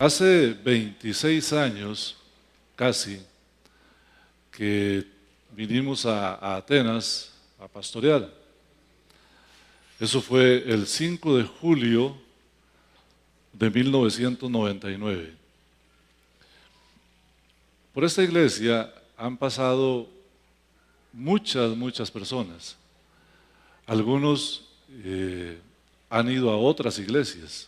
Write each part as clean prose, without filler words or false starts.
Hace 26 años, casi, que vinimos a Atenas a pastorear. Eso fue el 5 de julio de 1999. Por esta iglesia han pasado muchas personas. Algunos han ido a otras iglesias.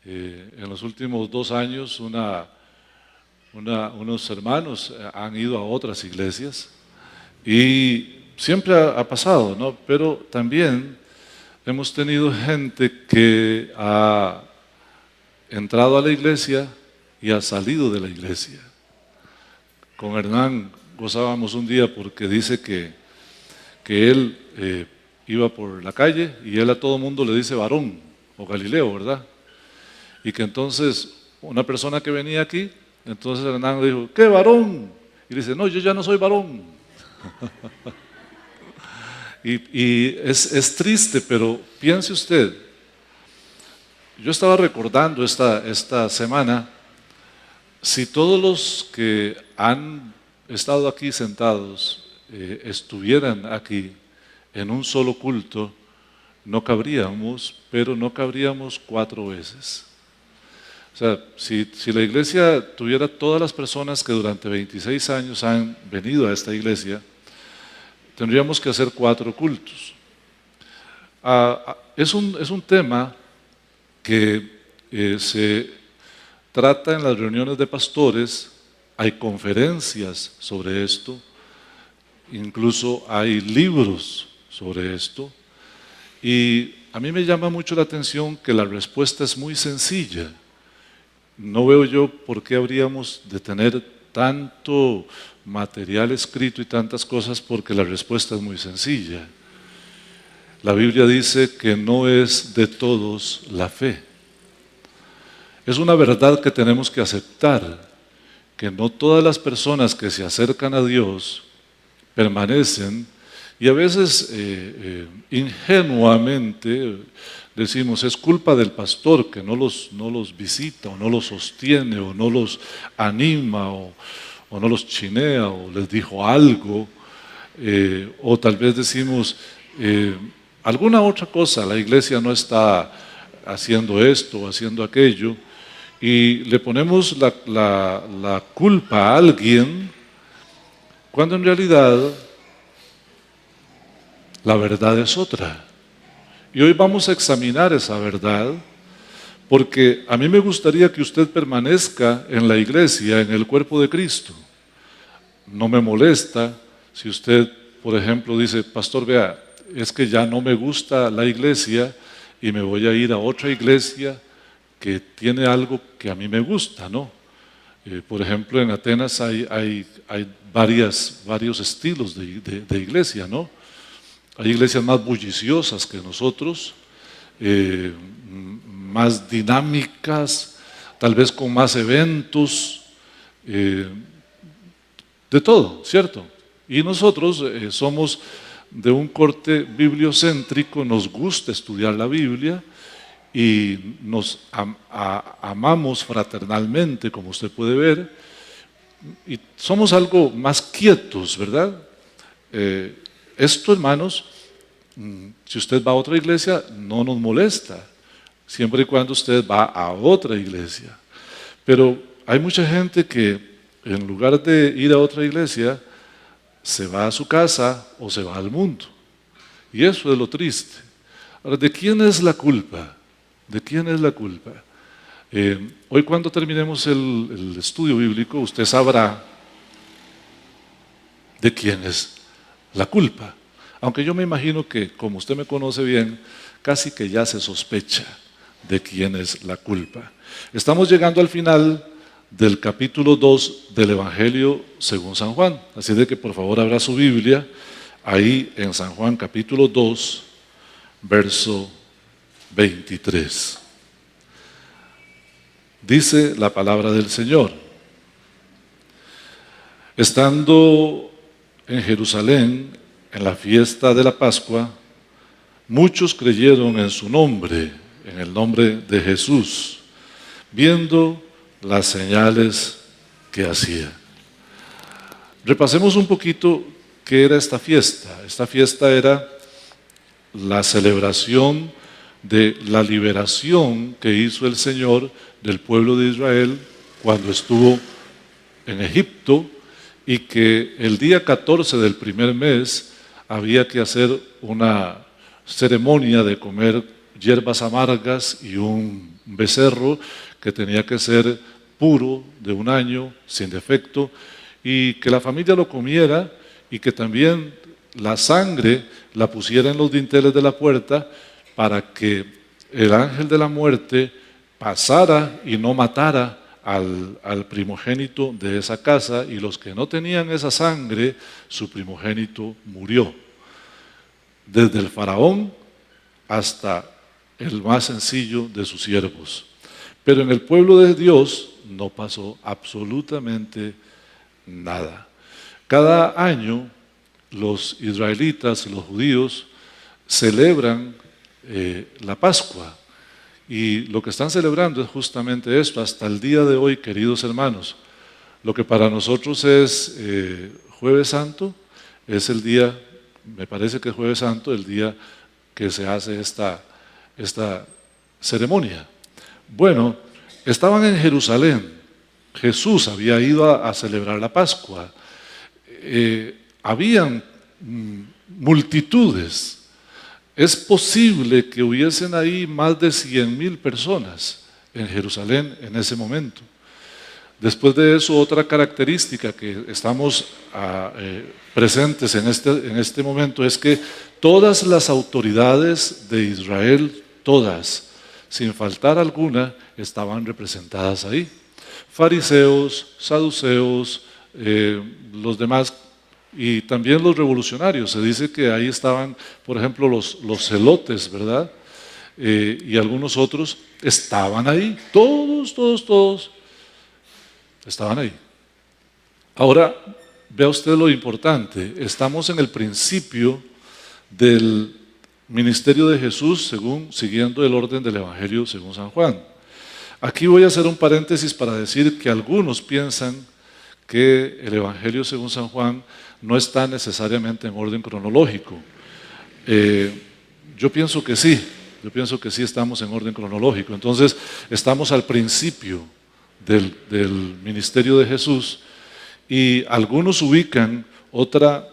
En los últimos 2 años unos hermanos han ido a otras iglesias y siempre ha pasado, ¿no? Pero también hemos tenido gente que ha entrado a la iglesia y ha salido de la iglesia. Con Hernán gozábamos un día porque dice que él iba por la calle y él a todo mundo le dice varón o Galileo, ¿verdad? Y que entonces una persona que venía aquí, entonces Hernán le dijo, ¿qué varón? Y dice, no, yo ya no soy varón. y es triste, pero piense usted, yo estaba recordando esta semana, si todos los que han estado aquí sentados estuvieran aquí en un solo culto, no cabríamos, pero no cabríamos 4 veces. O sea, si la iglesia tuviera todas las personas que durante 26 años han venido a esta iglesia, tendríamos que hacer 4 cultos. Es un tema que se trata en las reuniones de pastores, hay conferencias sobre esto, incluso hay libros sobre esto, y a mí me llama mucho la atención que la respuesta es muy sencilla. No veo yo por qué habríamos de tener tanto material escrito y tantas cosas, porque la respuesta es muy sencilla. La Biblia dice que no es de todos la fe. Es una verdad que tenemos que aceptar, que no todas las personas que se acercan a Dios permanecen, y a veces ingenuamente decimos, es culpa del pastor que no los visita, o no los sostiene, o no los anima, o no los chinea, o les dijo algo, o tal vez decimos alguna otra cosa, la iglesia no está haciendo esto o haciendo aquello, y le ponemos la culpa a alguien, cuando en realidad la verdad es otra. Y hoy vamos a examinar esa verdad, porque a mí me gustaría que usted permanezca en la iglesia, en el cuerpo de Cristo. No me molesta si usted, por ejemplo, dice, pastor, vea, es que ya no me gusta la iglesia y me voy a ir a otra iglesia que tiene algo que a mí me gusta, ¿no? Por ejemplo, en Atenas hay varios estilos de iglesia, ¿no? Hay iglesias más bulliciosas que nosotros, más dinámicas, tal vez con más eventos, de todo, ¿cierto? Y nosotros somos de un corte bibliocéntrico, nos gusta estudiar la Biblia y nos amamos fraternalmente, como usted puede ver, y somos algo más quietos, ¿verdad? Esto, hermanos, si usted va a otra iglesia, no nos molesta, siempre y cuando usted va a otra iglesia. Pero hay mucha gente que en lugar de ir a otra iglesia, se va a su casa o se va al mundo. Y eso es lo triste. Ahora, ¿de quién es la culpa? ¿De quién es la culpa? Hoy cuando terminemos el estudio bíblico, usted sabrá de quién es la culpa. Aunque yo me imagino que, como usted me conoce bien, casi que ya se sospecha de quién es la culpa. Estamos llegando al final del capítulo 2 del Evangelio según San Juan. Así de que por favor abra su Biblia ahí en San Juan capítulo 2, verso 23. Dice la palabra del Señor: estando en Jerusalén, en la fiesta de la Pascua, muchos creyeron en su nombre, en el nombre de Jesús. viendo las señales que hacía. Repasemos un poquito qué era esta fiesta. Esta fiesta era la celebración de la liberación que hizo el Señor del pueblo de Israel cuando estuvo en Egipto, y que el día 14 del primer mes había que hacer una ceremonia de comer hierbas amargas y un becerro que tenía que ser puro, de un año, sin defecto, y que la familia lo comiera, y que también la sangre la pusiera en los dinteles de la puerta para que el ángel de la muerte pasara y no matara al primogénito de esa casa, y los que no tenían esa sangre, su primogénito murió. Desde el faraón hasta el más sencillo de sus siervos. Pero en el pueblo de Dios no pasó absolutamente nada. Cada año los israelitas, los judíos, celebran la Pascua. Y lo que están celebrando es justamente esto, hasta el día de hoy, queridos hermanos. Lo que para nosotros es Jueves Santo, es el día, me parece que es Jueves Santo, el día que se hace esta ceremonia. Bueno, estaban en Jerusalén. Jesús había ido a celebrar la Pascua. Habían multitudes. Es posible que hubiesen ahí más de 100,000 personas en Jerusalén en ese momento. Después de eso, otra característica que estamos presentes en este momento es que todas las autoridades de Israel, todas, sin faltar alguna, estaban representadas ahí. Fariseos, saduceos, los demás, y también los revolucionarios. Se dice que ahí estaban, por ejemplo, los celotes, ¿verdad? Y algunos otros estaban ahí, todos estaban ahí. Ahora, vea usted lo importante, estamos en el principio del ministerio de Jesús, siguiendo el orden del Evangelio según San Juan. Aquí voy a hacer un paréntesis para decir que algunos piensan que el Evangelio según San Juan no está necesariamente en orden cronológico. Yo pienso que sí estamos en orden cronológico. Entonces, estamos al principio del ministerio de Jesús, y algunos ubican otra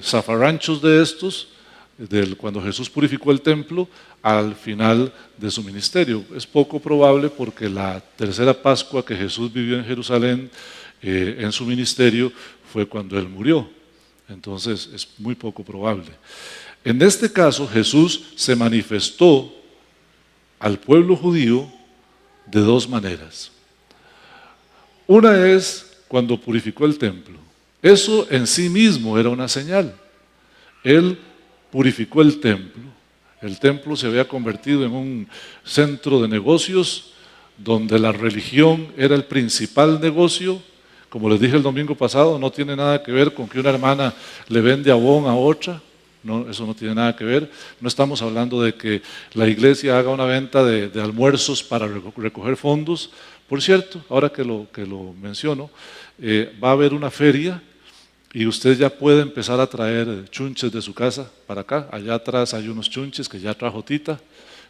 zafarranchos de estos, cuando Jesús purificó el templo, al final de su ministerio. Es poco probable, porque la tercera Pascua que Jesús vivió en Jerusalén en su ministerio fue cuando Él murió. Entonces es muy poco probable. En este caso, Jesús se manifestó al pueblo judío de dos maneras. Una es cuando purificó el templo. Eso en sí mismo era una señal. Él purificó el templo. El templo se había convertido en un centro de negocios donde la religión era el principal negocio. Como les dije el domingo pasado, no tiene nada que ver con que una hermana le vende abón a otra. No, eso no tiene nada que ver. No estamos hablando de que la iglesia haga una venta de almuerzos para recoger fondos. Por cierto, ahora que lo menciono, va a haber una feria y usted ya puede empezar a traer chunches de su casa para acá. Allá atrás hay unos chunches que ya trajo Tita,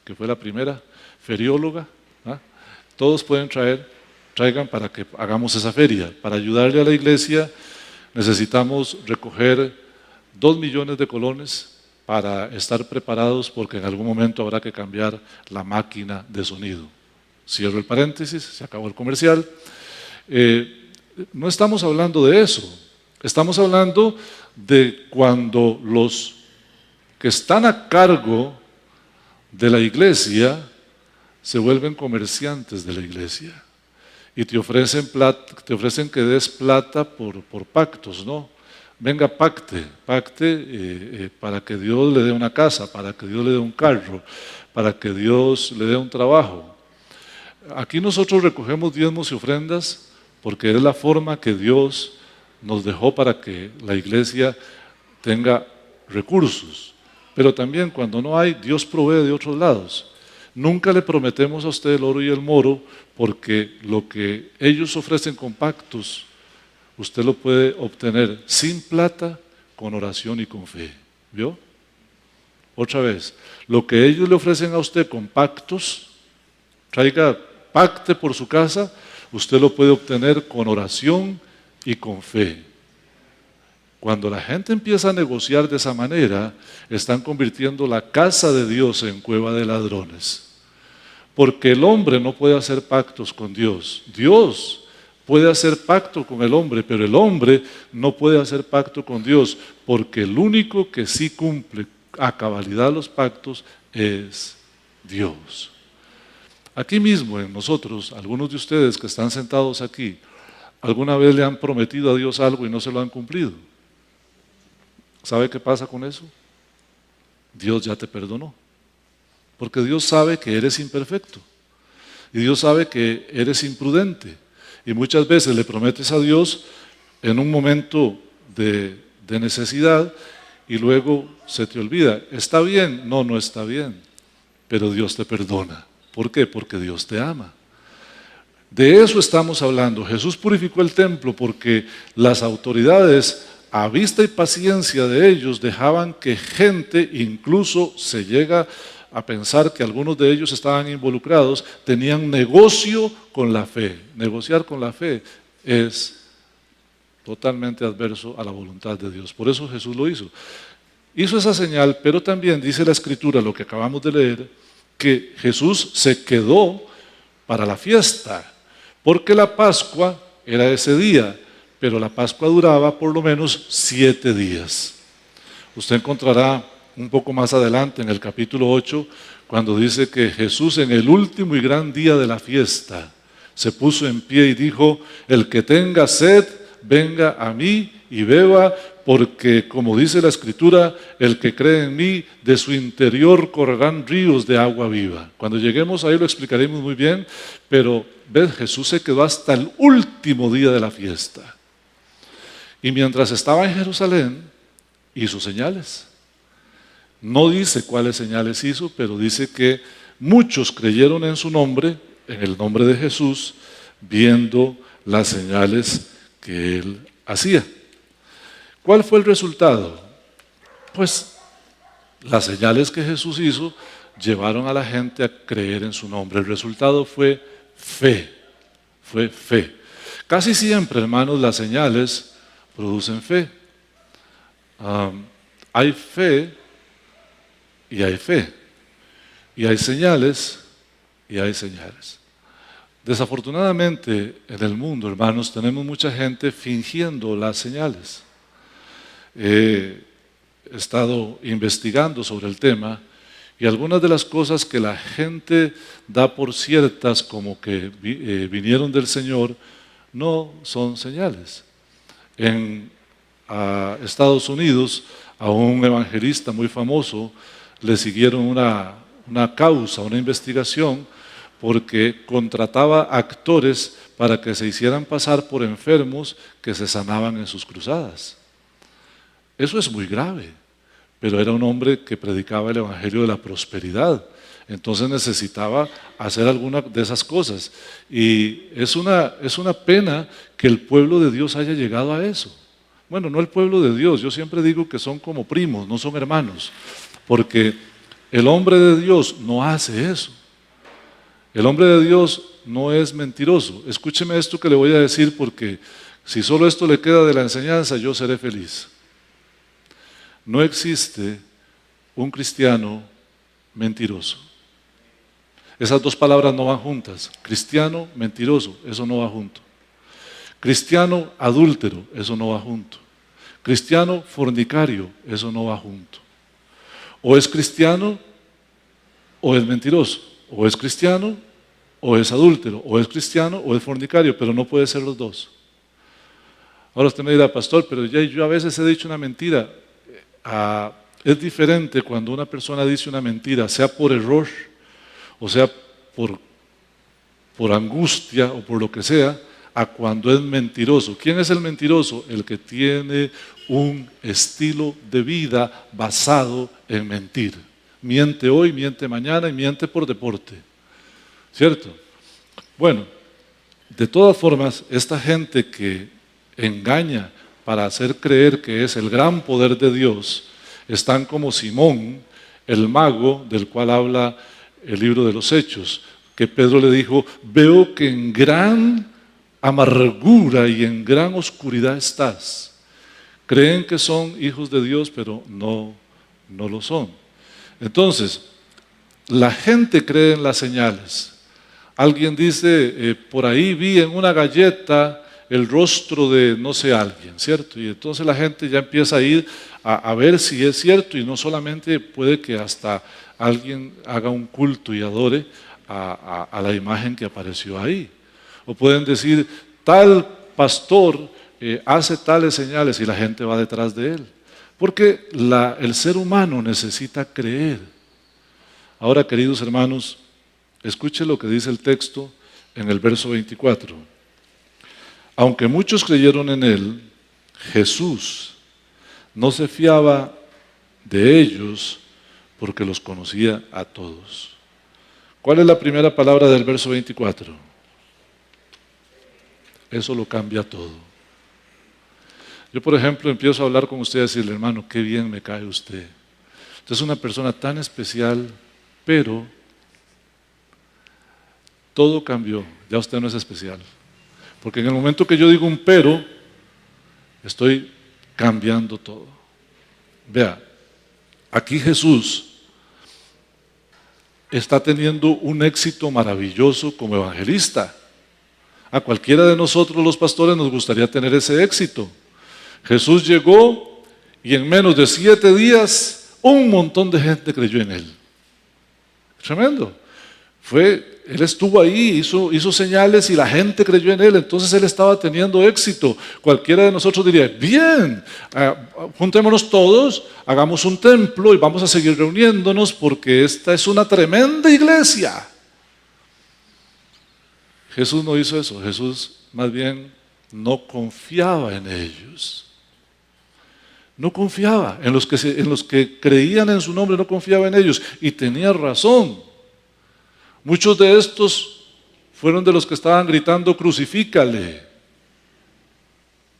que fue la primera ferióloga. Todos pueden traigan para que hagamos esa feria. Para ayudarle a la iglesia necesitamos recoger 2 millones de colones para estar preparados, porque en algún momento habrá que cambiar la máquina de sonido. Cierro el paréntesis, se acabó el comercial. No estamos hablando de eso, estamos hablando de cuando los que están a cargo de la iglesia se vuelven comerciantes de la iglesia y te ofrecen que des plata por pactos, ¿no? Venga, pacte para que Dios le dé una casa, para que Dios le dé un carro, para que Dios le dé un trabajo. Aquí nosotros recogemos diezmos y ofrendas porque es la forma que Dios nos dejó para que la iglesia tenga recursos. Pero también cuando no hay, Dios provee de otros lados. Nunca le prometemos a usted el oro y el moro, porque lo que ellos ofrecen con pactos, usted lo puede obtener sin plata, con oración y con fe. ¿Vio? Otra vez, lo que ellos le ofrecen a usted con pactos, pacte por su casa, usted lo puede obtener con oración y con fe. Cuando la gente empieza a negociar de esa manera, están convirtiendo la casa de Dios en cueva de ladrones. Porque el hombre no puede hacer pactos con Dios. Dios puede hacer pacto con el hombre, pero el hombre no puede hacer pacto con Dios, porque el único que sí cumple a cabalidad los pactos es Dios. Aquí mismo en nosotros, algunos de ustedes que están sentados aquí, ¿alguna vez le han prometido a Dios algo y no se lo han cumplido? ¿Sabe qué pasa con eso? Dios ya te perdonó, porque Dios sabe que eres imperfecto y Dios sabe que eres imprudente, y muchas veces le prometes a Dios en un momento de necesidad y luego se te olvida. ¿Está bien? No, no está bien, pero Dios te perdona. ¿Por qué? Porque Dios te ama. De eso estamos hablando. Jesús purificó el templo porque las autoridades, a vista y paciencia de ellos, dejaban que gente, incluso se llega a pensar que algunos de ellos estaban involucrados, tenían negocio con la fe. Negociar con la fe es totalmente adverso a la voluntad de Dios. Por eso Jesús lo hizo. Hizo esa señal, pero también dice la Escritura, lo que acabamos de leer, que Jesús se quedó para la fiesta, porque la Pascua era ese día, pero la Pascua duraba por lo menos 7 días. Usted encontrará un poco más adelante en el capítulo 8, cuando dice que Jesús en el último y gran día de la fiesta se puso en pie y dijo: el que tenga sed, venga a mí y beba, porque como dice la Escritura, el que cree en mí, de su interior correrán ríos de agua viva. Cuando lleguemos ahí lo explicaremos muy bien, pero ¿ves? Jesús se quedó hasta el último día de la fiesta. Y mientras estaba en Jerusalén, hizo señales. No dice cuáles señales hizo, pero dice que muchos creyeron en su nombre, en el nombre de Jesús, viendo las señales que él hacía. ¿Cuál fue el resultado? Pues las señales que Jesús hizo llevaron a la gente a creer en su nombre. El resultado fue fe, fue fe. Casi siempre, hermanos, las señales producen fe. Hay fe y hay fe. Y hay señales y hay señales. Desafortunadamente, en el mundo, hermanos, tenemos mucha gente fingiendo las señales. He estado investigando sobre el tema y algunas de las cosas que la gente da por ciertas como que vinieron del Señor no son señales. En Estados Unidos, a un evangelista muy famoso le siguieron una causa, una investigación, porque contrataba actores para que se hicieran pasar por enfermos que se sanaban en sus cruzadas. Eso es muy grave, pero era un hombre que predicaba el evangelio de la prosperidad, entonces necesitaba hacer alguna de esas cosas. Y es una pena que el pueblo de Dios haya llegado a eso. Bueno, no el pueblo de Dios, yo siempre digo que son como primos, no son hermanos, porque el hombre de Dios no hace eso. El hombre de Dios no es mentiroso. Escúcheme esto que le voy a decir, porque si solo esto le queda de la enseñanza, yo seré feliz. No existe un cristiano mentiroso. Esas dos palabras no van juntas. Cristiano, mentiroso, eso no va junto. Cristiano, adúltero, eso no va junto. Cristiano, fornicario, eso no va junto. O es cristiano o es mentiroso. O es cristiano o es adúltero. O es cristiano o es fornicario, pero no puede ser los dos. Ahora usted me dirá: pastor, pero ya yo a veces he dicho una mentira. Es diferente cuando una persona dice una mentira, sea por error, o sea por angustia o por lo que sea, a cuando es mentiroso. ¿Quién es el mentiroso? El que tiene un estilo de vida basado en mentir. Miente hoy, miente mañana y miente por deporte. ¿Cierto? Bueno, de todas formas, esta gente que engaña para hacer creer que es el gran poder de Dios, están como Simón, el mago del cual habla el libro de los Hechos, que Pedro le dijo, veo que en gran amargura y en gran oscuridad estás. Creen que son hijos de Dios, pero no lo son. Entonces, la gente cree en las señales. Alguien dice, por ahí vi en una galleta el rostro de no sé alguien, ¿cierto? Y entonces la gente ya empieza a ir a ver si es cierto y no solamente puede que hasta alguien haga un culto y adore a la imagen que apareció ahí. O pueden decir, tal pastor hace tales señales y la gente va detrás de él. Porque el ser humano necesita creer. Ahora, queridos hermanos, escuche lo que dice el texto en el verso 24. Aunque muchos creyeron en él, Jesús no se fiaba de ellos porque los conocía a todos. ¿Cuál es la primera palabra del verso 24? Eso lo cambia todo. Yo, por ejemplo, empiezo a hablar con usted y decirle, hermano, qué bien me cae usted. Usted es una persona tan especial, pero todo cambió. Ya usted no es especial. Porque en el momento que yo digo un pero, estoy cambiando todo. Vea, aquí Jesús está teniendo un éxito maravilloso como evangelista. A cualquiera de nosotros los pastores nos gustaría tener ese éxito. Jesús llegó y en menos de 7 días un montón de gente creyó en él. Tremendo. Él estuvo ahí, hizo señales y la gente creyó en él, entonces él estaba teniendo éxito. Cualquiera de nosotros diría, bien, juntémonos todos, hagamos un templo y vamos a seguir reuniéndonos porque esta es una tremenda iglesia. Jesús no hizo eso, Jesús más bien no confiaba en ellos. No confiaba, en los que creían en su nombre no confiaba en ellos y tenía razón. Muchos de estos fueron de los que estaban gritando crucifícale.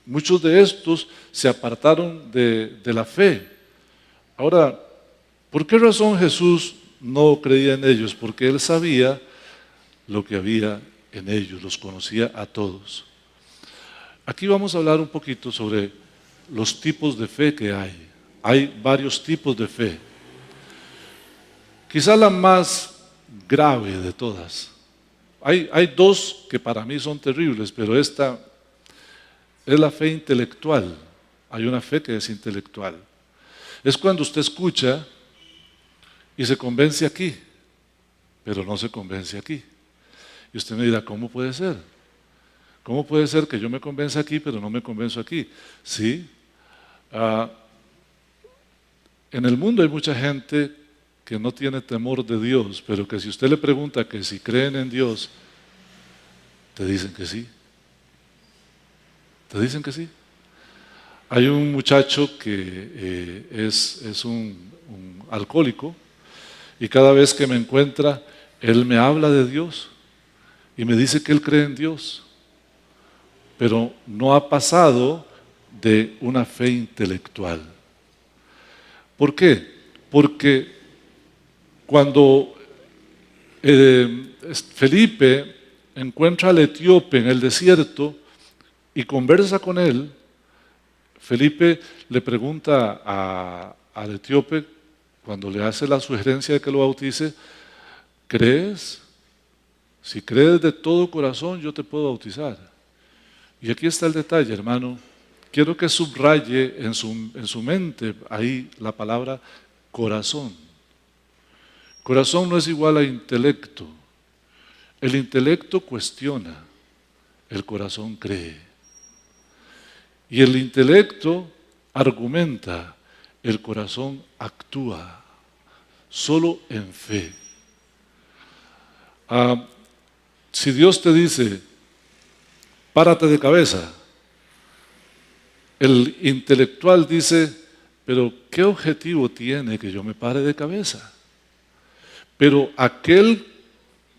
Muchos de estos se apartaron de la fe. Ahora, ¿por qué razón Jesús no creía en ellos? Porque él sabía lo que había en ellos, los conocía a todos. Aquí vamos a hablar un poquito sobre los tipos de fe que hay. Hay varios tipos de fe. Quizá la más grave de todas. Hay dos que para mí son terribles, pero esta es la fe intelectual. Hay una fe que es intelectual. Es cuando usted escucha y se convence aquí, pero no se convence aquí. Y usted me dirá, ¿cómo puede ser? ¿Cómo puede ser que yo me convenza aquí, pero no me convenzo aquí? Sí. En el mundo hay mucha gente que no tiene temor de Dios, pero que si usted le pregunta que si creen en Dios, te dicen que sí. Te dicen que sí. Hay un muchacho que es un alcohólico y cada vez que me encuentra, él me habla de Dios y me dice que él cree en Dios, pero no ha pasado de una fe intelectual. ¿Por qué? Porque cuando Felipe encuentra al etíope en el desierto y conversa con él, Felipe le pregunta al etíope, cuando le hace la sugerencia de que lo bautice, ¿crees? Si crees de todo corazón, yo te puedo bautizar. Y aquí está el detalle, hermano. Quiero que subraye en su mente ahí la palabra corazón. Corazón no es igual a intelecto. El intelecto cuestiona, el corazón cree. Y el intelecto argumenta, el corazón actúa, solo en fe. Si Dios te dice, párate de cabeza, el intelectual dice, pero ¿qué objetivo tiene que yo me pare de cabeza? Pero aquel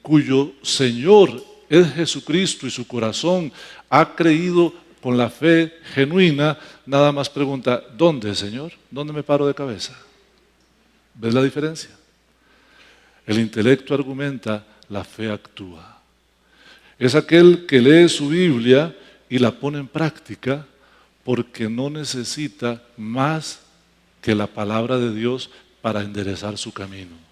cuyo Señor es Jesucristo y su corazón ha creído con la fe genuina, nada más pregunta, ¿dónde, Señor? ¿Dónde me paro de cabeza? ¿Ves la diferencia? El intelecto argumenta, la fe actúa. Es aquel que lee su Biblia y la pone en práctica porque no necesita más que la palabra de Dios para enderezar su camino.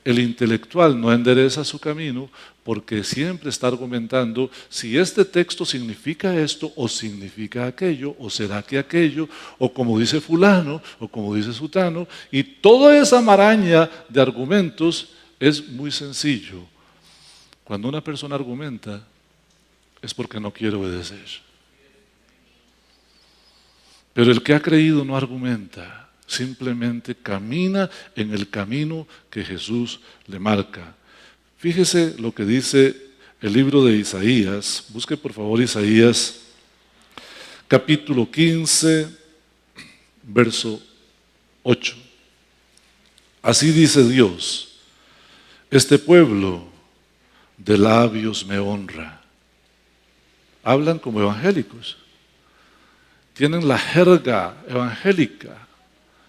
El intelectual no endereza su camino porque siempre está argumentando si este texto significa esto o significa aquello o será que aquello o como dice fulano o como dice sutano, y toda esa maraña de argumentos es muy sencillo. Cuando una persona argumenta es porque no quiere obedecer. Pero el que ha creído no argumenta. Simplemente camina en el camino que Jesús le marca. Fíjese lo que dice el libro de Isaías. Busque por favor Isaías, capítulo 15, verso 8. Así dice Dios: este pueblo de labios me honra. Hablan como evangélicos. Tienen la jerga evangélica.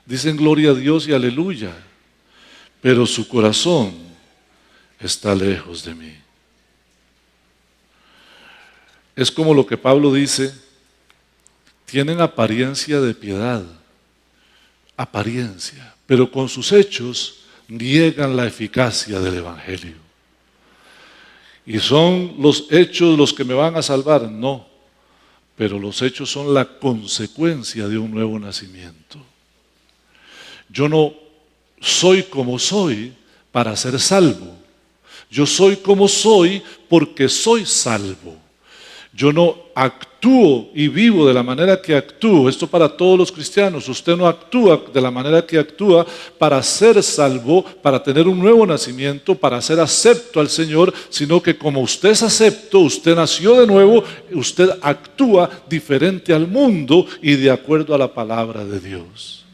Dicen gloria a Dios y aleluya, pero su corazón está lejos de mí. Es como lo que Pablo dice, tienen apariencia de piedad, apariencia, pero con sus hechos niegan la eficacia del Evangelio. ¿Y son los hechos los que me van a salvar? No, pero los hechos son la consecuencia de un nuevo nacimiento. Yo no soy como soy para ser salvo. Yo soy como soy porque soy salvo. Yo no actúo y vivo de la manera que actúo. Esto para todos los cristianos. Usted no actúa de la manera que actúa para ser salvo, para tener un nuevo nacimiento, para ser acepto al Señor, sino que como usted es acepto, usted nació de nuevo, usted actúa diferente al mundo y de acuerdo a la palabra de Dios.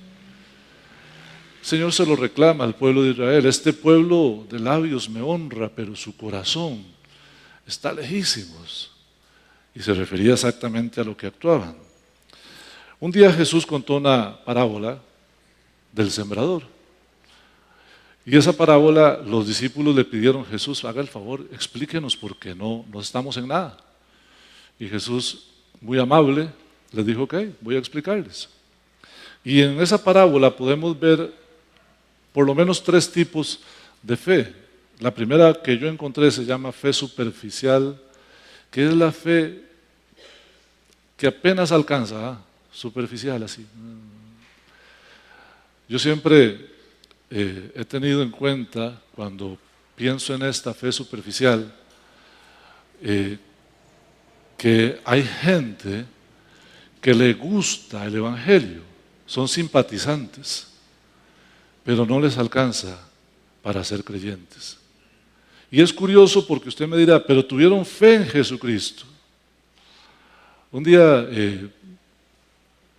El Señor se lo reclama al pueblo de Israel. Este pueblo de labios me honra, pero su corazón está lejísimos. Y se refería exactamente a lo que actuaban. Un día Jesús contó una parábola del sembrador. Y esa parábola los discípulos le pidieron: Jesús, haga el favor, explíquenos porque no estamos en nada. Y Jesús, muy amable, les dijo: ok, voy a explicarles. Y en esa parábola podemos ver por lo menos 3 tipos de fe. La primera que yo encontré se llama fe superficial, que es la fe que apenas alcanza, superficial así. Yo siempre he tenido en cuenta, cuando pienso en esta fe superficial, que hay gente que le gusta el Evangelio, son simpatizantes, pero no les alcanza para ser creyentes. Y es curioso porque usted me dirá, pero tuvieron fe en Jesucristo. Un día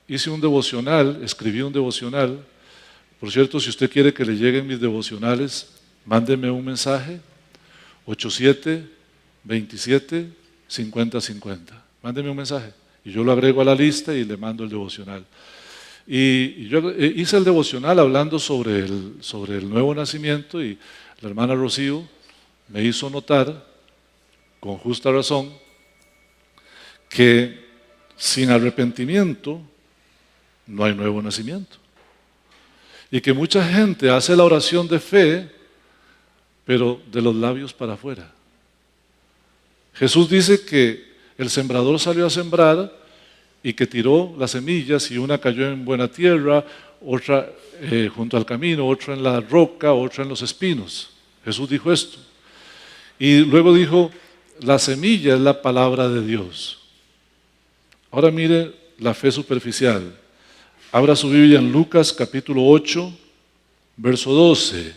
hice un devocional, escribí un devocional. Por cierto, si usted quiere que le lleguen mis devocionales, mándeme un mensaje, 8727-5050. Mándeme un mensaje y yo lo agrego a la lista y le mando el devocional. Y yo hice el devocional hablando sobre el nuevo nacimiento, y la hermana Rocío me hizo notar, con justa razón, que sin arrepentimiento no hay nuevo nacimiento. Y que mucha gente hace la oración de fe, pero de los labios para afuera. Jesús dice que el sembrador salió a sembrar y que tiró las semillas, y una cayó en buena tierra, otra junto al camino, otra en la roca, otra en los espinos. Jesús dijo esto. Y luego dijo, la semilla es la palabra de Dios. Ahora mire la fe superficial. Abra su Biblia en Lucas capítulo 8, verso 12.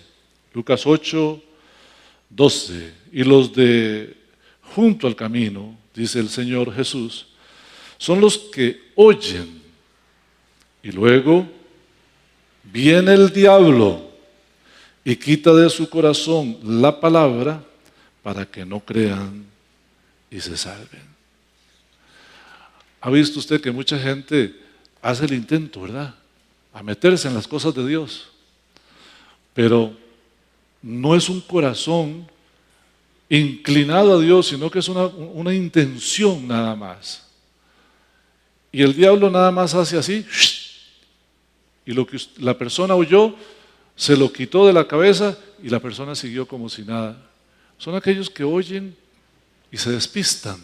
Lucas 8, 12. Y los de junto al camino, dice el Señor Jesús, son los que oyen, y luego viene el diablo y quita de su corazón la palabra para que no crean y se salven. ¿Ha visto usted que mucha gente hace el intento, verdad?, a meterse en las cosas de Dios, pero no es un corazón inclinado a Dios, sino que es una intención nada más. Y el diablo nada más hace así, y lo que la persona oyó, se lo quitó de la cabeza y la persona siguió como si nada. Son aquellos que oyen y se despistan.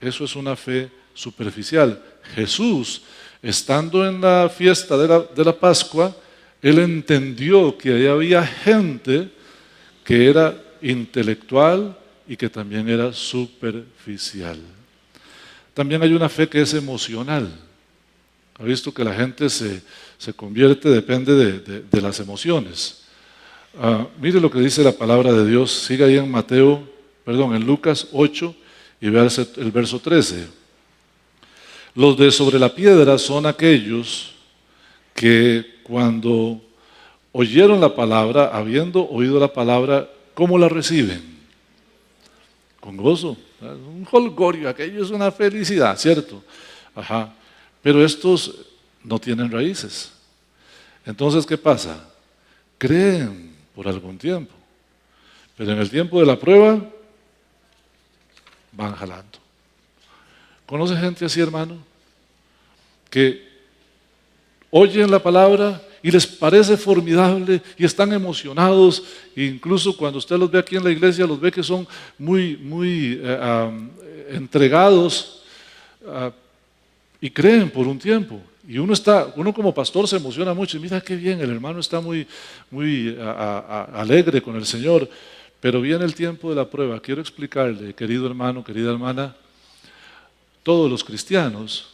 Eso es una fe superficial. Jesús, estando en la fiesta de la Pascua, Él entendió que ahí había gente que era intelectual y que también era superficial. También hay una fe que es emocional. Ha visto que la gente se convierte, depende de las emociones. Mire lo que dice la palabra de Dios. Siga ahí en Lucas 8 y vea el verso 13. Los de sobre la piedra son aquellos que cuando oyeron la palabra, habiendo oído la palabra, ¿cómo la reciben? Con gozo. Un jolgorio, aquello es una felicidad, ¿cierto? Ajá. Pero estos no tienen raíces. Entonces, ¿qué pasa? Creen por algún tiempo, pero en el tiempo de la prueba van jalando. ¿Conoce gente así, hermano? Que oyen la palabra y les parece formidable y están emocionados, e incluso cuando usted los ve aquí en la iglesia, los ve que son muy entregados y creen por un tiempo. Y uno como pastor se emociona mucho y mira qué bien, el hermano está muy alegre con el Señor, pero viene el tiempo de la prueba. Quiero explicarle, querido hermano, querida hermana, todos los cristianos,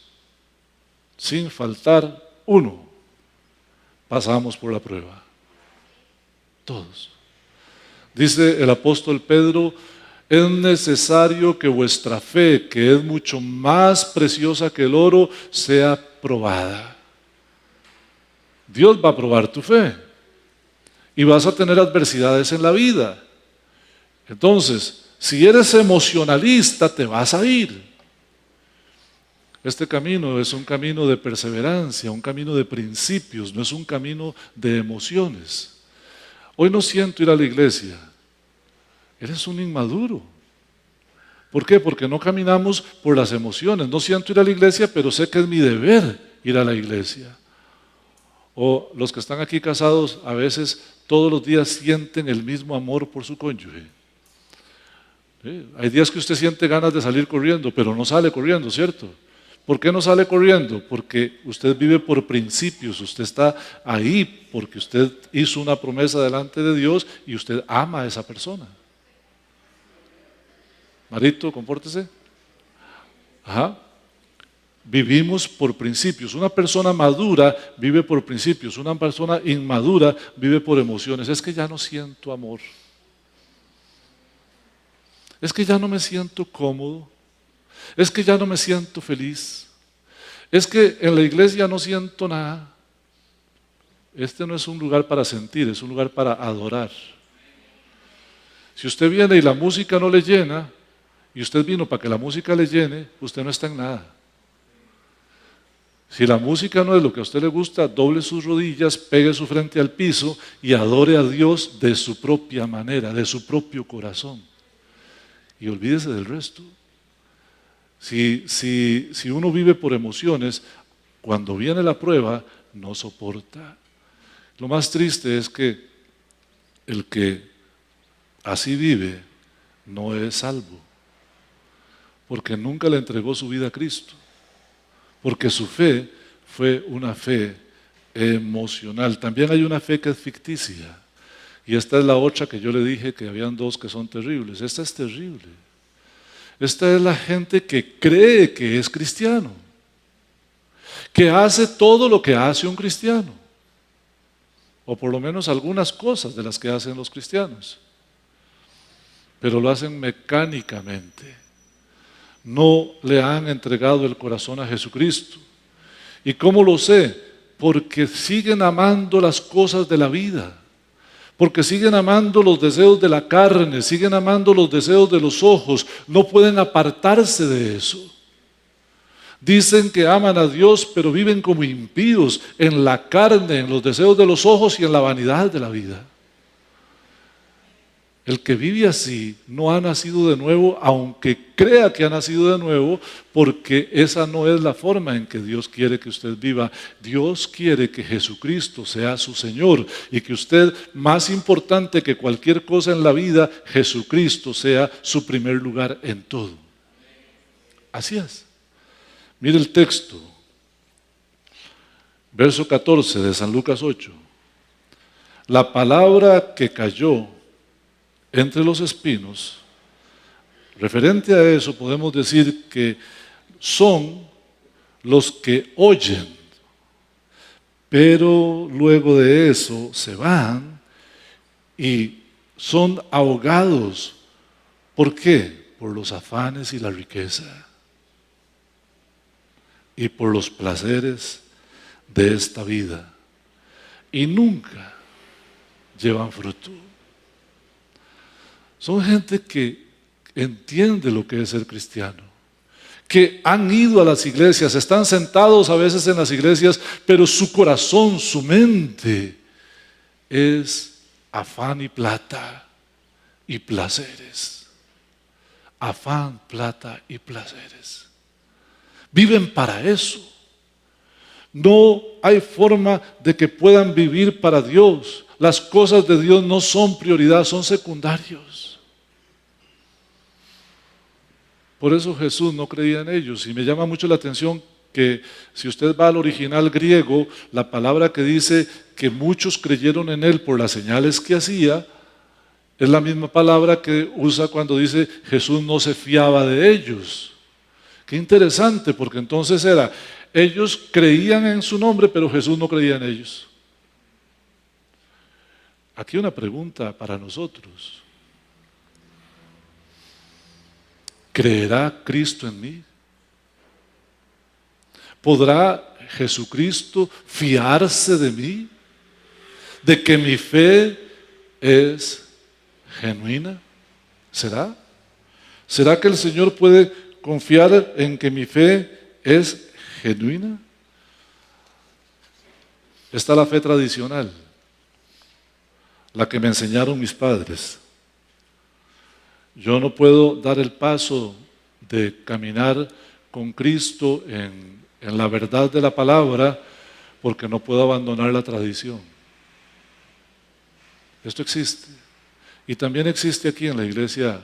sin faltar uno, pasamos por la prueba. Todos. Dice el apóstol Pedro: es necesario que vuestra fe, que es mucho más preciosa que el oro, sea probada. Dios va a probar tu fe y vas a tener adversidades en la vida. Entonces, si eres emocionalista, te vas a ir. Este camino es un camino de perseverancia, un camino de principios, no es un camino de emociones. Hoy no siento ir a la iglesia. Eres un inmaduro. ¿Por qué? Porque no caminamos por las emociones. No siento ir a la iglesia, pero sé que es mi deber ir a la iglesia. O los que están aquí casados, a veces todos los días sienten el mismo amor por su cónyuge. ¿Sí? Hay días que usted siente ganas de salir corriendo, pero no sale corriendo, ¿cierto? ¿Por qué no sale corriendo? Porque usted vive por principios, usted está ahí porque usted hizo una promesa delante de Dios y usted ama a esa persona. Marito, compórtese. Ajá. Vivimos por principios. Una persona madura vive por principios. Una persona inmadura vive por emociones. Es que ya no siento amor. Es que ya no me siento cómodo. Es que ya no me siento feliz. Es que en la iglesia no siento nada. Este no es un lugar para sentir, es un lugar para adorar. Si usted viene y la música no le llena, y usted vino para que la música le llene, usted no está en nada. Si la música no es lo que a usted le gusta, doble sus rodillas, pegue su frente al piso y adore a Dios de su propia manera, de su propio corazón. Y olvídese del resto. Si uno vive por emociones, cuando viene la prueba, no soporta. Lo más triste es que el que así vive no es salvo, porque nunca le entregó su vida a Cristo, porque su fe fue una fe emocional. También hay una fe que es ficticia, y esta es la otra que yo le dije que habían dos que son terribles. Esta es terrible. Esta es la gente que cree que es cristiano, que hace todo lo que hace un cristiano, o por lo menos algunas cosas de las que hacen los cristianos, pero lo hacen mecánicamente. No le han entregado el corazón a Jesucristo. ¿Y cómo lo sé? Porque siguen amando las cosas de la vida. porque siguen amando los deseos de la carne, siguen amando los deseos de los ojos, no pueden apartarse de eso. Dicen que aman a Dios, pero viven como impíos en la carne, en los deseos de los ojos y en la vanidad de la vida. El que vive así no ha nacido de nuevo, aunque crea que ha nacido de nuevo, porque esa no es la forma en que Dios quiere que usted viva. Dios quiere que Jesucristo sea su Señor y que usted, más importante que cualquier cosa en la vida, Jesucristo sea su primer lugar en todo. Así es. Mire el texto, verso 14 de San Lucas 8. La palabra que cayó entre los espinos, referente a eso podemos decir que son los que oyen, pero luego de eso se van y son ahogados. ¿Por qué? Por los afanes y la riqueza y por los placeres de esta vida, y nunca llevan fruto. Son gente que entiende lo que es ser cristiano, que han ido a las iglesias, están sentados a veces en las iglesias, pero su corazón, su mente es afán y plata y placeres. Afán, plata y placeres. Viven para eso. No hay forma de que puedan vivir para Dios. Las cosas de Dios no son prioridad, son secundarios. Por eso Jesús no creía en ellos. Y me llama mucho la atención que si usted va al original griego, la palabra que dice que muchos creyeron en él por las señales que hacía, es la misma palabra que usa cuando dice Jesús no se fiaba de ellos. Qué interesante, porque entonces ellos creían en su nombre, pero Jesús no creía en ellos. Aquí una pregunta para nosotros. ¿Creerá Cristo en mí? ¿Podrá Jesucristo fiarse de mí? ¿De que mi fe es genuina? ¿Será? ¿Será que el Señor puede confiar en que mi fe es genuina? Está la fe tradicional, la que me enseñaron mis padres. Yo no puedo dar el paso de caminar con Cristo en la verdad de la palabra porque no puedo abandonar la tradición. Esto existe. Y también existe aquí en la iglesia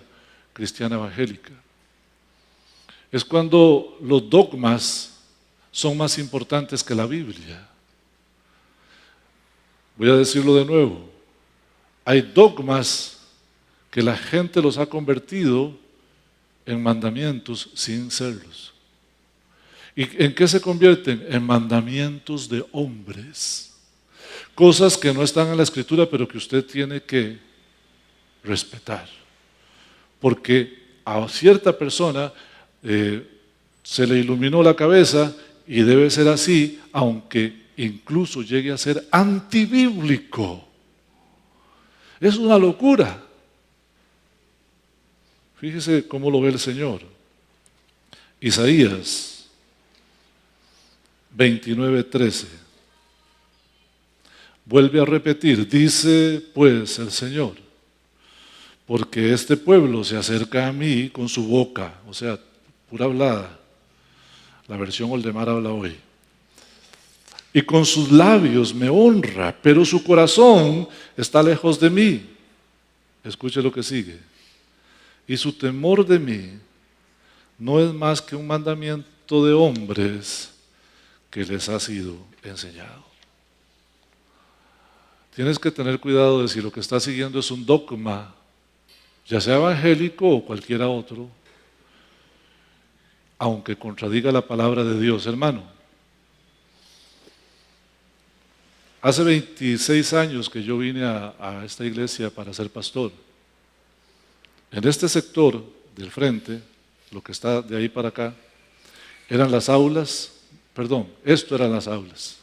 cristiana evangélica. Es cuando los dogmas son más importantes que la Biblia. Voy a decirlo de nuevo. Hay dogmas que la gente los ha convertido en mandamientos sin serlos. ¿Y en qué se convierten? En mandamientos de hombres. Cosas que no están en la Escritura, pero que usted tiene que respetar. Porque a cierta persona se le iluminó la cabeza y debe ser así, aunque incluso llegue a ser antibíblico. Es una locura. Fíjese cómo lo ve el Señor. Isaías 29:13. Vuelve a repetir, dice pues el Señor, porque este pueblo se acerca a mí con su boca, o sea, pura hablada. La versión Oldemar habla hoy. Y con sus labios me honra, pero su corazón está lejos de mí. Escuche lo que sigue. Y su temor de mí no es más que un mandamiento de hombres que les ha sido enseñado. Tienes que tener cuidado de si lo que estás siguiendo es un dogma, ya sea evangélico o cualquiera otro, aunque contradiga la palabra de Dios, hermano. Hace 26 años que yo vine a esta iglesia para ser pastor. En este sector del frente, lo que está de ahí para acá, eran las aulas, esto eran las aulas.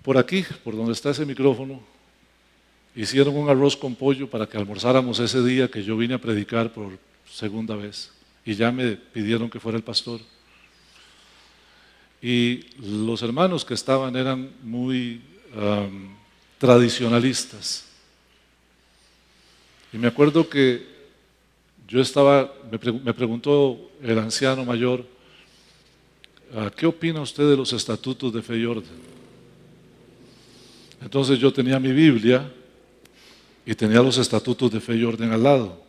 Por aquí, por donde está ese micrófono, hicieron un arroz con pollo para que almorzáramos ese día que yo vine a predicar por segunda vez. Y ya me pidieron que fuera el pastor. Y los hermanos que estaban eran muy tradicionalistas. Y me acuerdo que yo estaba, me preguntó el anciano mayor, ¿qué opina usted de los estatutos de fe y orden? Entonces yo tenía mi Biblia y tenía los estatutos de fe y orden al lado.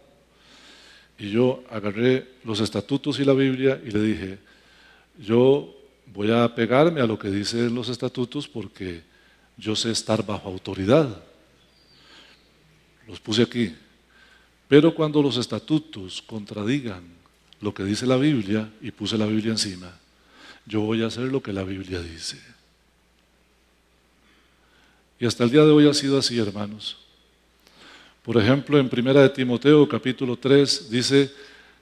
Y yo agarré los estatutos y la Biblia y le dije, yo voy a pegarme a lo que dicen los estatutos porque yo sé estar bajo autoridad. Los puse aquí. Pero cuando los estatutos contradigan lo que dice la Biblia, y puse la Biblia encima, yo voy a hacer lo que la Biblia dice. Y hasta el día de hoy ha sido así, hermanos. Por ejemplo, en 1 de Timoteo, capítulo 3, dice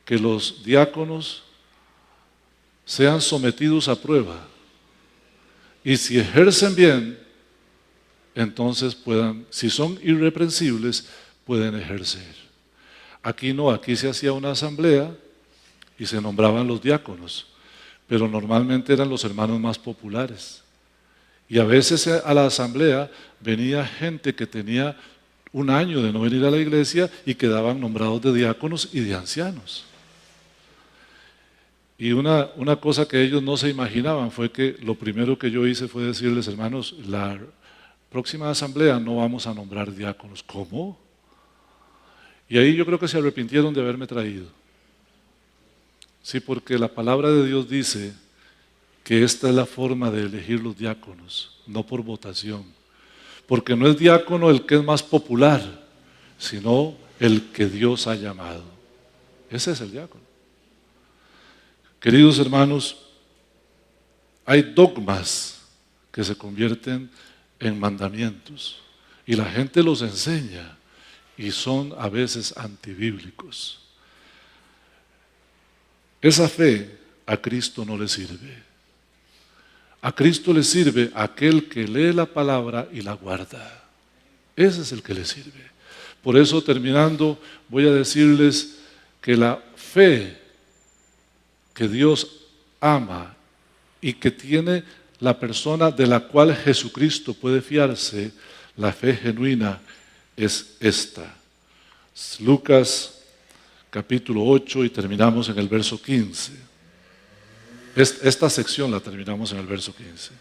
que los diáconos sean sometidos a prueba. Y si ejercen bien, entonces puedan, si son irreprensibles, pueden ejercer. Aquí no, aquí se hacía una asamblea y se nombraban los diáconos, pero normalmente eran los hermanos más populares. Y a veces a la asamblea venía gente que tenía un año de no venir a la iglesia y quedaban nombrados de diáconos y de ancianos. Y una cosa que ellos no se imaginaban fue que lo primero que yo hice fue decirles, hermanos, la próxima asamblea no vamos a nombrar diáconos. ¿Cómo? Y ahí yo creo que se arrepintieron de haberme traído. Sí, porque la palabra de Dios dice que esta es la forma de elegir los diáconos, no por votación. Porque no es diácono el que es más popular, sino el que Dios ha llamado. Ese es el diácono. Queridos hermanos, hay dogmas que se convierten en mandamientos y la gente los enseña y son a veces antibíblicos. Esa fe a Cristo no le sirve. A Cristo le sirve aquel que lee la palabra y la guarda. Ese es el que le sirve. Por eso, terminando, voy a decirles que la fe que Dios ama y que tiene la persona de la cual Jesucristo puede fiarse, la fe genuina es esta. Lucas capítulo 8 y terminamos en el verso 15. Esta sección la terminamos en el verso 15.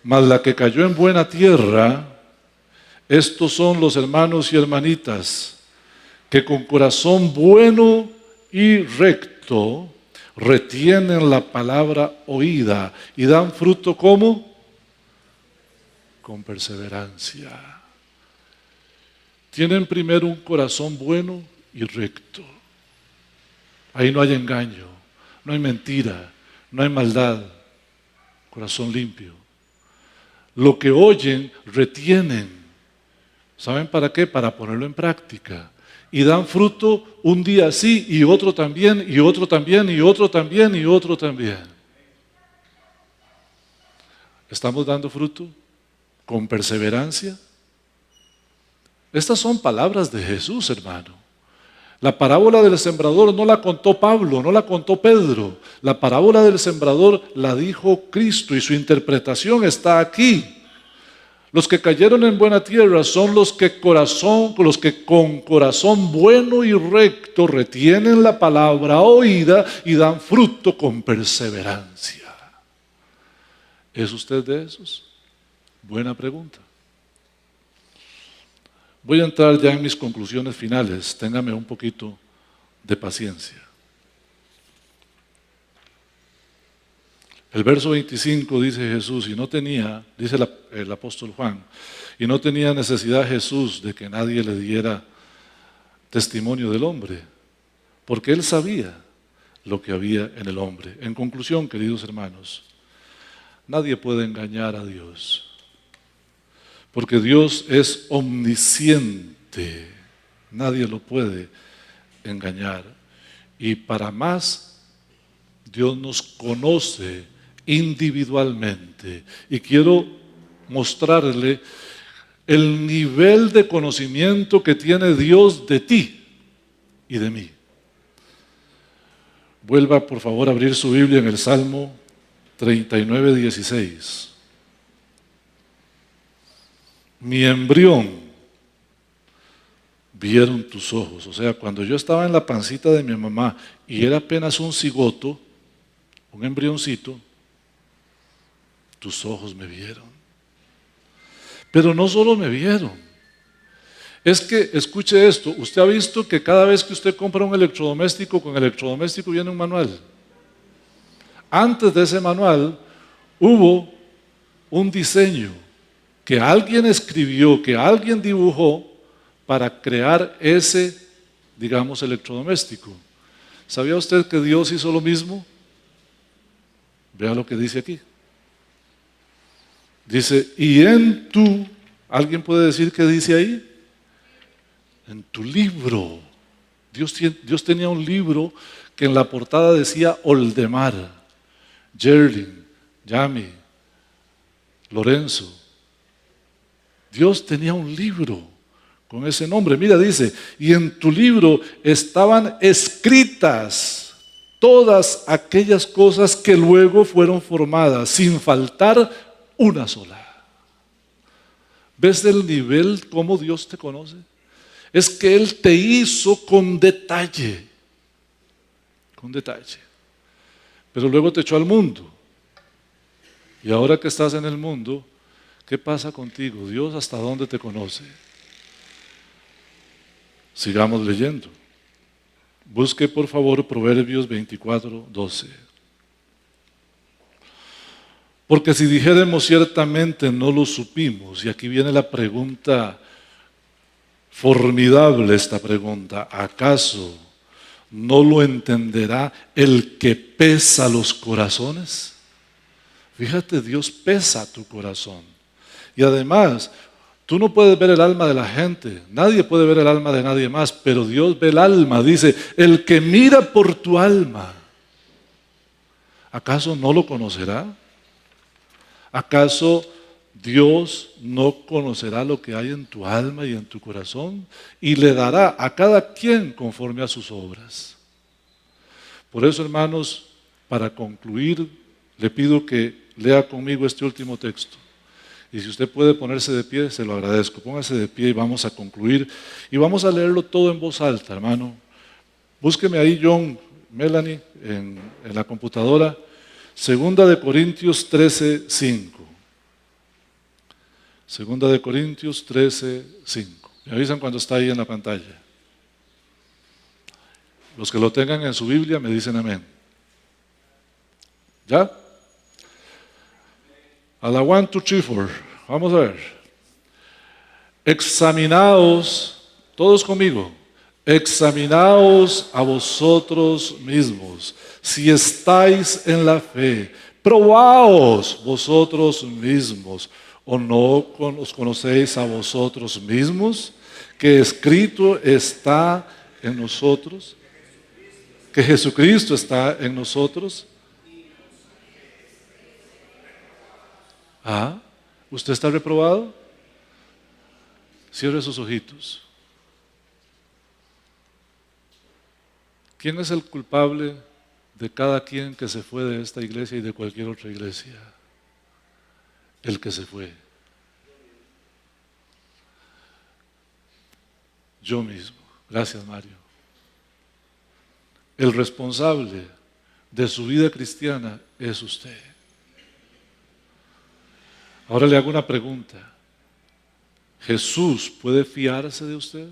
Mas la que cayó en buena tierra, estos son los hermanos y hermanitas que con corazón bueno y recto retienen la palabra oída y dan fruto ¿cómo? Con perseverancia. Tienen primero un corazón bueno y recto. Ahí no hay engaño, no hay mentira, no hay maldad. Corazón limpio. Lo que oyen, retienen. ¿Saben para qué? Para ponerlo en práctica. Y dan fruto un día sí y otro también, y otro también, y otro también, y otro también. ¿Estamos dando fruto con perseverancia? Estas son palabras de Jesús, hermano. La parábola del sembrador no la contó Pablo, no la contó Pedro. La parábola del sembrador la dijo Cristo y su interpretación está aquí. Los que cayeron en buena tierra son los que con corazón bueno y recto retienen la palabra oída y dan fruto con perseverancia. ¿Es usted de esos? Buena pregunta. Voy a entrar ya en mis conclusiones finales. Téngame un poquito de paciencia. El verso 25 dice Jesús, y no tenía, dice el apóstol Juan, y no tenía necesidad Jesús de que nadie le diera testimonio del hombre, porque él sabía lo que había en el hombre. En conclusión, queridos hermanos, nadie puede engañar a Dios, porque Dios es omnisciente, nadie lo puede engañar. Y para más, Dios nos conoce individualmente. Y quiero mostrarle el nivel de conocimiento que tiene Dios de ti y de mí. Vuelva por favor a abrir su Biblia en el Salmo 39, 16. Mi embrión vieron tus ojos. O sea, cuando yo estaba en la pancita de mi mamá y era apenas un cigoto, un embrioncito, tus ojos me vieron. Pero no solo me vieron. Es que, escuche esto, usted ha visto que cada vez que usted compra un electrodoméstico, con el electrodoméstico viene un manual. Antes de ese manual hubo un diseño que alguien escribió, que alguien dibujó para crear ese, digamos, electrodoméstico. ¿Sabía usted que Dios hizo lo mismo? Vea lo que dice aquí. Dice, y en tu, ¿alguien puede decir qué dice ahí? En tu libro. Dios tenía un libro que en la portada decía Oldemar, Gerlin, Yami, Lorenzo. Dios tenía un libro con ese nombre. Mira, dice, y en tu libro estaban escritas todas aquellas cosas que luego fueron formadas, sin faltar una sola. ¿Ves el nivel cómo Dios te conoce? Es que Él te hizo con detalle. Con detalle. Pero luego te echó al mundo. Y ahora que estás en el mundo, ¿qué pasa contigo? Dios, ¿hasta dónde te conoce? Sigamos leyendo. Busque por favor Proverbios 24, 12. Porque si dijéramos ciertamente no lo supimos, y aquí viene la pregunta formidable, esta pregunta, ¿acaso no lo entenderá el que pesa los corazones? Fíjate, Dios pesa tu corazón. Y además, tú no puedes ver el alma de la gente, nadie puede ver el alma de nadie más, pero Dios ve el alma, dice, el que mira por tu alma, ¿acaso no lo conocerá? ¿Acaso Dios no conocerá lo que hay en tu alma y en tu corazón? Y le dará a cada quien conforme a sus obras. Por eso, hermanos, para concluir, le pido que lea conmigo este último texto. Y si usted puede ponerse de pie, se lo agradezco. Póngase de pie y vamos a concluir. Y vamos a leerlo todo en voz alta, hermano. Búsqueme ahí, John, Melanie, en la computadora. Segunda de Corintios 13, 5. Segunda de Corintios 13, 5. Me avisan cuando está ahí en la pantalla. Los que lo tengan en su Biblia me dicen amén. ¿Ya? A la 1, 2, 3, 4. Vamos a ver. Examinaos, todos conmigo. Examinaos a vosotros mismos, si estáis en la fe. Probaos vosotros mismos, o no os conocéis a vosotros mismos, que escrito está en nosotros, que Jesucristo está en nosotros. ¿Ah? ¿Usted está reprobado? Cierre sus ojitos. ¿Quién es el culpable de cada quien que se fue de esta iglesia y de cualquier otra iglesia? El que se fue. Yo mismo. Gracias, Mario. El responsable de su vida cristiana es usted. Ahora le hago una pregunta. ¿Jesús puede fiarse de usted?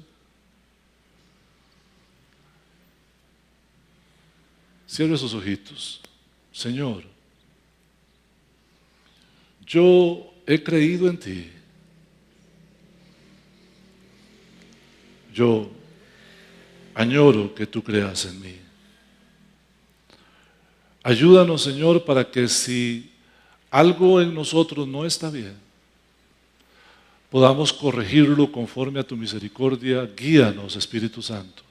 Cierre sus ojitos. Señor, yo he creído en ti. Yo añoro que tú creas en mí. Ayúdanos, Señor, para que si algo en nosotros no está bien, podamos corregirlo conforme a tu misericordia. Guíanos, Espíritu Santo.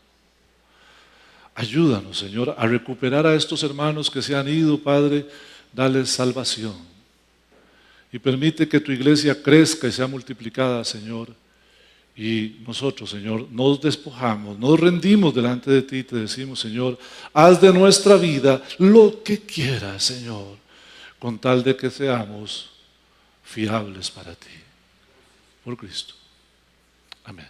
Ayúdanos, Señor, a recuperar a estos hermanos que se han ido, Padre. Dales salvación. y permite que tu iglesia crezca y sea multiplicada, Señor. Y nosotros, Señor, nos despojamos, nos rendimos delante de ti y te decimos, Señor, haz de nuestra vida lo que quieras, Señor, con tal de que seamos fiables para ti. Por Cristo. Amén.